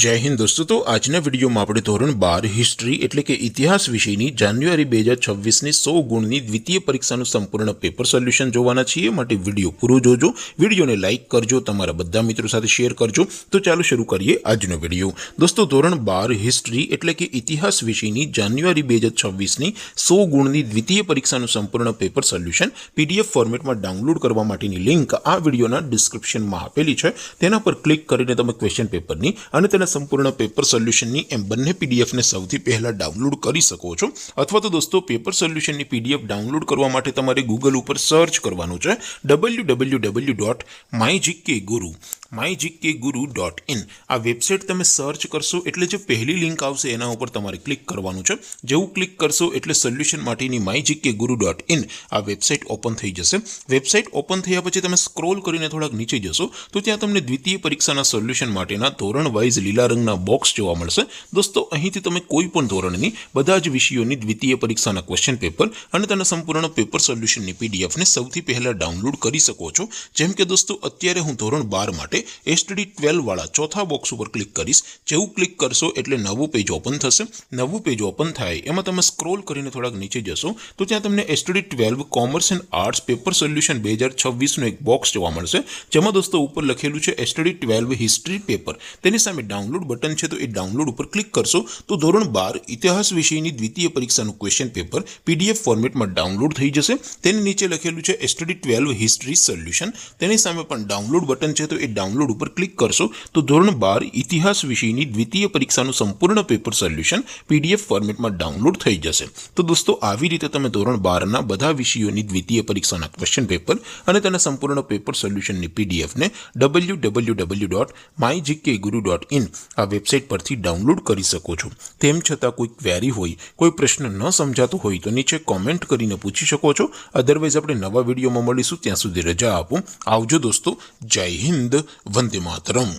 जय हिंद दोस्तों। तो आजना विडियो में આપણે ધોરણ 12 હિસ્ટ્રી એટલે કે ઇતિહાસ વિષયની જાન્યુઆરી 2026 ની 100 ગુણની દ્વિતીય પરીક્ષાનું સંપૂર્ણ પેપર સોલ્યુશન જોવાના છીએ। માટે વિડિયો પૂરો જોજો, વિડિયોને લાઈક કરજો, તમારા બધા મિત્રો સાથે શેર કરજો। તો ચાલો શરૂ કરીએ આજનો વિડિયો। દોસ્તો ધોરણ 12 હિસ્ટ્રી એટલે કે ઇતિહાસ વિષયની જાન્યુઆરી 2026 ની 100 ગુણની દ્વિતીય પરીક્ષાનું સંપૂર્ણ પેપર સોલ્યુશન પીડીએફ ફોર્મેટમાં ડાઉનલોડ કરવા માટેની લિંક આ વિડિયોના ડિસ્ક્રિપ્શનમાં આપેલી છે। તેના પર ક્લિક કરીને તમે ક્વેશ્ચન પેપરની અને તેના સંપૂर्ण પેપર સોલ્યુશનની એમ બંને પીડીએફને સૌથી પહેલા ડાઉનલોડ કરી શકો છો। અથવા તો દોસ્તો પેપર સોલ્યુશનની પીડીએફ ડાઉનલોડ કરવા માટે તમારે ગૂગલ ઉપર સર્ચ કરવાનું છે www.mygkguru.in। આ વેબસાઇટ તમે સર્ચ કરશો એટલે જે પહેલી લિંક આવશે એના ઉપર તમારે ક્લિક કરવાનું છે। જેવું ક્લિક કરશો એટલે સોલ્યુશન માટેની mygkguru.in આ વેબસાઇટ ઓપન થઈ જશે। વેબસાઇટ ઓપન થયા પછી તમે સ્ક્રોલ કરીને થોડાક નીચે જશો તો ત્યાં તમને દ્વિતીય પરીક્ષાના સોલ્યુશન માટેના ધોરણ વાઇઝ લીલા રંગના બોક્સ જોવા મળશે। દોસ્તો અહીંથી તમે કોઈ પણ ધોરણની બધા જ વિષયોની દ્વિતીય પરીક્ષાના ક્વેશ્ચન પેપર અને તેના સંપૂર્ણ પેપર સોલ્યુશનની પીડીએફને સૌથી પહેલા ડાઉનલોડ કરી શકો છો। જેમ કે દોસ્તો અત્યારે હું ધોરણ 12 માટે એસટીડી 12 વાળા ચોથા બોક્સ ઉપર ક્લિક કરીશ। જેવું ક્લિક કરશો એટલે નવું પેજ ઓપન થશે। નવું પેજ ઓપન થાય એમાં તમે સ્ક્રોલ કરીને થોડાક નીચે જશો તો ત્યાં તમને STD 12 commerce and arts paper solution 2026 નું એક બોક્સ જોવા મળશે। જેમાં દોસ્તો ઉપર લખેલું છે એસટીડી 12 હિસ્ટ્રી પેપર। તેની સામે ડાઉનલોડ બટન છે તો એ ડાઉનલોડ ઉપર ક્લિક કરશો તો ધોરણ 12 ઇતિહાસ વિષયની દ્વિતીય પરીક્ષાનું ક્વેશ્ચન પેપર પીડીએફ ફોર્મેટમાં ડાઉનલોડ થઈ જશે। તેની નીચે લખેલું છે એસટીડી 12 હિસ્ટ્રી સોલ્યુશન। તેની સામે પણ ડાઉનલોડ બટન છે તો એ ડાઉનલોડ ઉપર ક્લિક કરશો તો ધોરણ 12 ઇતિહાસ વિષયની દ્વિતીય પરીક્ષાનું સંપૂર્ણ પેપર સોલ્યુશન પીડીએફ ફોર્મેટમાં ડાઉનલોડ થઈ જશે। તો દોસ્તો આવી રીતે તમે ધોરણ 12ના બધા વિષયોની દ્વિતીય પરીક્ષાના ક્વેશ્ચન પેપર અને તેના સંપૂર્ણ પેપર સોલ્યુશનની પીડીએફને www.mygkguru.in આ વેબસાઇટ પરથી ડાઉનલોડ કરી શકો છો। તેમ છતાં કોઈ ક્વેરી હોય, કોઈ પ્રશ્ન ન સમજાતો હોય તો નીચે કોમેન્ટ કરીને પૂછી શકો છો। અધરવાઇઝ આપણે નવા વિડીયોમાં મળીશું, ત્યાં સુધી રજા આપો। આવજો દોસ્તો। જય હિન્દ, વંદે માતરમ।